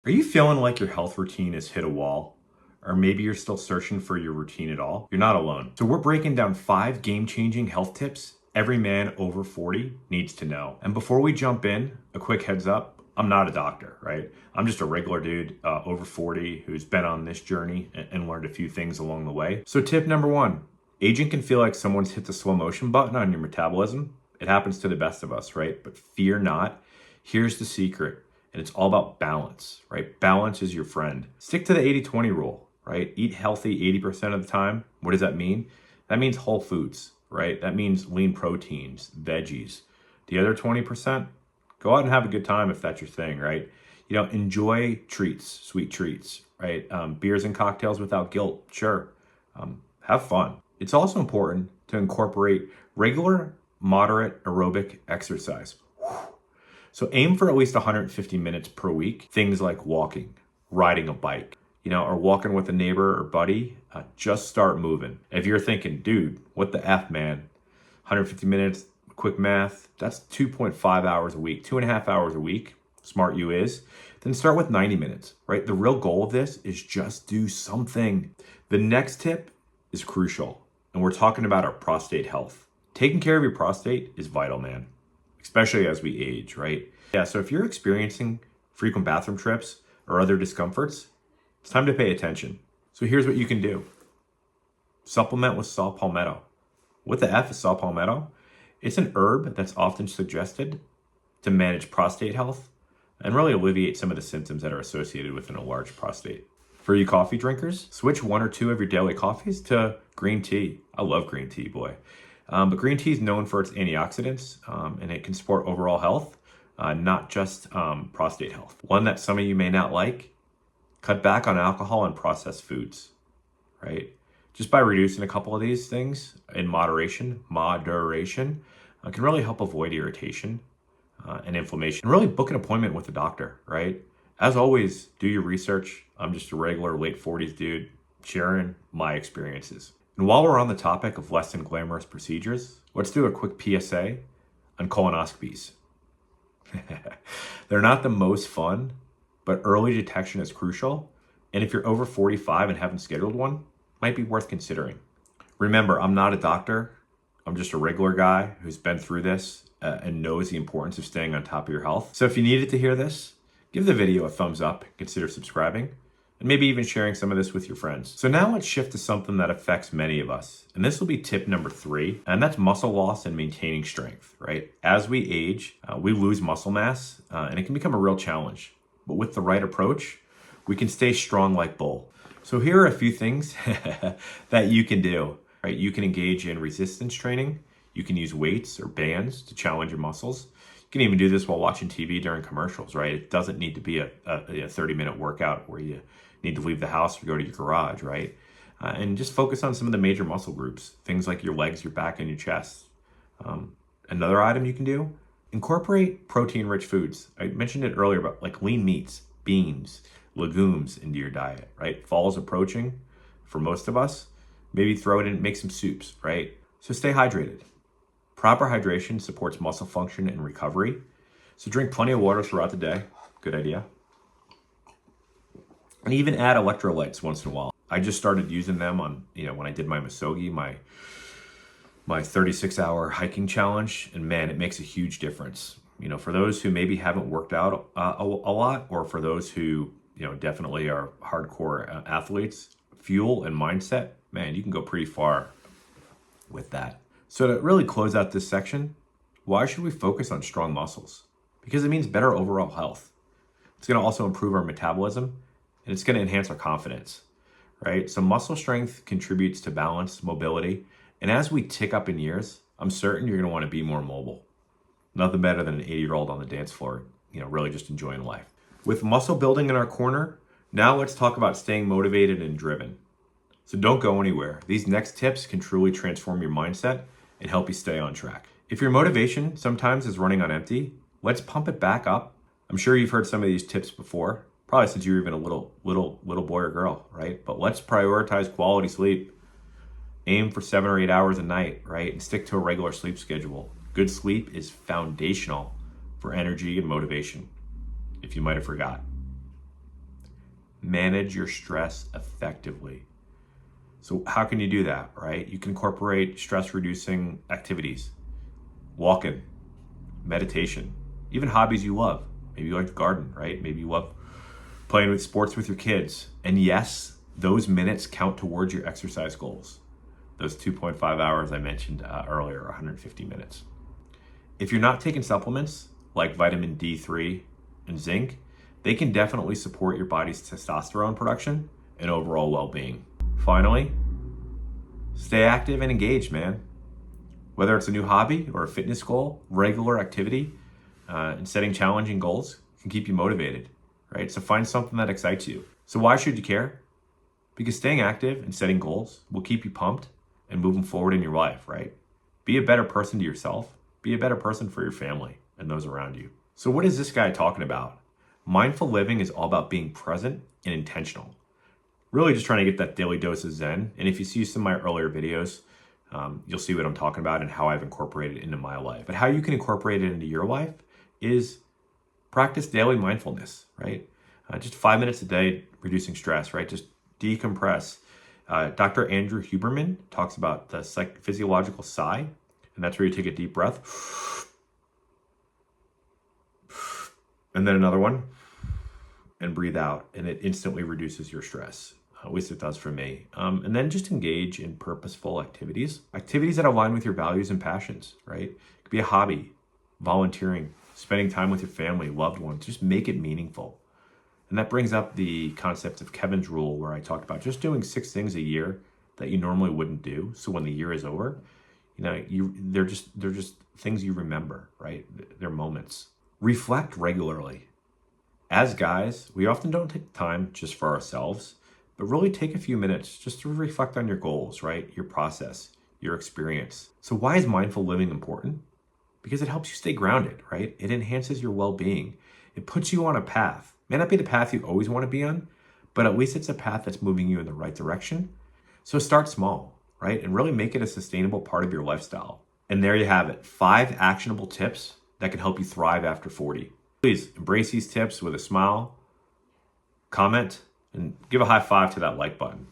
Are you feeling like your health routine has hit a wall? Or maybe you're still searching for your routine at all? You're not alone. So we're breaking down 5 game-changing health tips every man over 40 needs to know. And before we jump in, a quick heads up, I'm not a doctor, right? I'm just a regular dude over 40 who's been on this journey and learned a few things along the way. So tip number 1, aging can feel like someone's hit the slow motion button on your metabolism. It happens to the best of us, right? But fear not. Here's the secret. And it's all about balance, right? Balance is your friend. Stick to the 80-20 rule, right? Eat healthy 80% of the time. What does that mean? That means whole foods, right? That means lean proteins, veggies. The other 20%, go out and have a good time if that's your thing, right? Enjoy treats, sweet treats, right? Beers and cocktails without guilt, sure. Have fun. It's also important to incorporate regular, moderate aerobic exercise. So aim for at least 150 minutes per week. Things like walking, riding a bike, or walking with a neighbor or buddy. Just start moving. If you're thinking, dude, what the F, man? 150 minutes, quick math, that's 2.5 hours a week, 2.5 hours a week. Smart you is. Then start with 90 minutes, right? The real goal of this is just do something. The next tip is crucial, and we're talking about our prostate health. Taking care of your prostate is vital, man. Especially as we age, right? Yeah, so if you're experiencing frequent bathroom trips or other discomforts, it's time to pay attention. So here's what you can do. Supplement with saw palmetto. What the F is saw palmetto? It's an herb that's often suggested to manage prostate health and really alleviate some of the symptoms that are associated with an enlarged prostate. For you coffee drinkers, switch 1 or 2 of your daily coffees to green tea. I love green tea, boy. But green tea is known for its antioxidants, and it can support overall health, not just prostate health. One that some of you may not like, cut back on alcohol and processed foods, right? Just by reducing a couple of these things in moderation, can really help avoid irritation and inflammation. And really book an appointment with a doctor, right? As always, do your research. I'm just a regular late 40s dude sharing my experiences. And while we're on the topic of less than glamorous procedures, let's do a quick PSA on colonoscopies. They're not the most fun, but early detection is crucial. And if you're over 45 and haven't scheduled one, might be worth considering. Remember, I'm not a doctor. I'm just a regular guy who's been through this and knows the importance of staying on top of your health. So if you needed to hear this, give the video a thumbs up, consider subscribing, and maybe even sharing some of this with your friends. So now let's shift to something that affects many of us. And this will be tip number 3, and that's muscle loss and maintaining strength, right? As we age, we lose muscle mass, and it can become a real challenge. But with the right approach, we can stay strong like bull. So here are a few things that you can do, right? You can engage in resistance training. You can use weights or bands to challenge your muscles. You can even do this while watching TV during commercials, right? It doesn't need to be a 30-minute workout where you need to leave the house or go to your garage, right? And just focus on some of the major muscle groups, things like your legs, your back, and your chest. Another item you can do, incorporate protein-rich foods. I mentioned it earlier, but like lean meats, beans, legumes into your diet, right? Fall's approaching for most of us. Maybe throw it in, make some soups, right? So stay hydrated. Proper hydration supports muscle function and recovery. So drink plenty of water throughout the day. Good idea. And even add electrolytes once in a while. I just started using them on, when I did my Musogi, my 36-hour hiking challenge, and man, it makes a huge difference. For those who maybe haven't worked out a lot, or for those who, definitely are hardcore athletes, fuel and mindset, man, you can go pretty far with that. So to really close out this section, why should we focus on strong muscles? Because it means better overall health. It's going to also improve our metabolism, and it's going to enhance our confidence, right? So muscle strength contributes to balance, mobility, and as we tick up in years, I'm certain you're going to want to be more mobile. Nothing better than an 80-year-old on the dance floor, really just enjoying life. With muscle building in our corner, now let's talk about staying motivated and driven. So don't go anywhere. These next tips can truly transform your mindset and help you stay on track. If your motivation sometimes is running on empty, let's pump it back up. I'm sure you've heard some of these tips before, probably since you were even a little boy or girl, right? But let's prioritize quality sleep. Aim for 7 or 8 hours a night, right? And stick to a regular sleep schedule. Good sleep is foundational for energy and motivation, if you might have forgot. manage your stress effectively. So how can you do that, right? You can incorporate stress reducing activities, walking, meditation, even hobbies you love. Maybe you like to garden, right? Maybe you love playing with sports with your kids. And yes, those minutes count towards your exercise goals. Those 2.5 hours I mentioned earlier, 150 minutes. If you're not taking supplements like vitamin D3 and zinc, they can definitely support your body's testosterone production and overall well-being. Finally, stay active and engaged, man. Whether it's a new hobby or a fitness goal, regular activity, and setting challenging goals can keep you motivated, right? So find something that excites you. So why should you care? Because staying active and setting goals will keep you pumped and moving forward in your life, right? Be a better person to yourself. Be a better person for your family and those around you. So what is this guy talking about? Mindful living is all about being present and intentional. Really just trying to get that daily dose of Zen. And if you see some of my earlier videos, you'll see what I'm talking about and how I've incorporated it into my life. But how you can incorporate it into your life is practice daily mindfulness, right? Just 5 minutes a day, reducing stress, right? Just decompress. Dr. Andrew Huberman talks about the physiological sigh, and that's where you take a deep breath. And then another one, and breathe out, and it instantly reduces your stress. At least it does for me. And then just engage in purposeful activities that align with your values and passions, right? It could be a hobby, volunteering, spending time with your family, loved ones. Just make it meaningful. And that brings up the concept of Kevin's rule, where I talked about just doing 6 things a year that you normally wouldn't do. So when the year is over, they're just things you remember, right? They're moments. Reflect regularly. As guys, we often don't take time just for ourselves, but really take a few minutes just to reflect on your goals, right? Your process, your experience. So why is mindful living important? Because it helps you stay grounded, right? It enhances your well-being. It puts you on a path. May not be the path you always want to be on, but at least it's a path that's moving you in the right direction. So start small, right? And really make it a sustainable part of your lifestyle. And there you have it, 5 actionable tips that can help you thrive after 40. Please embrace these tips with a smile, comment, and give a high five to that like button.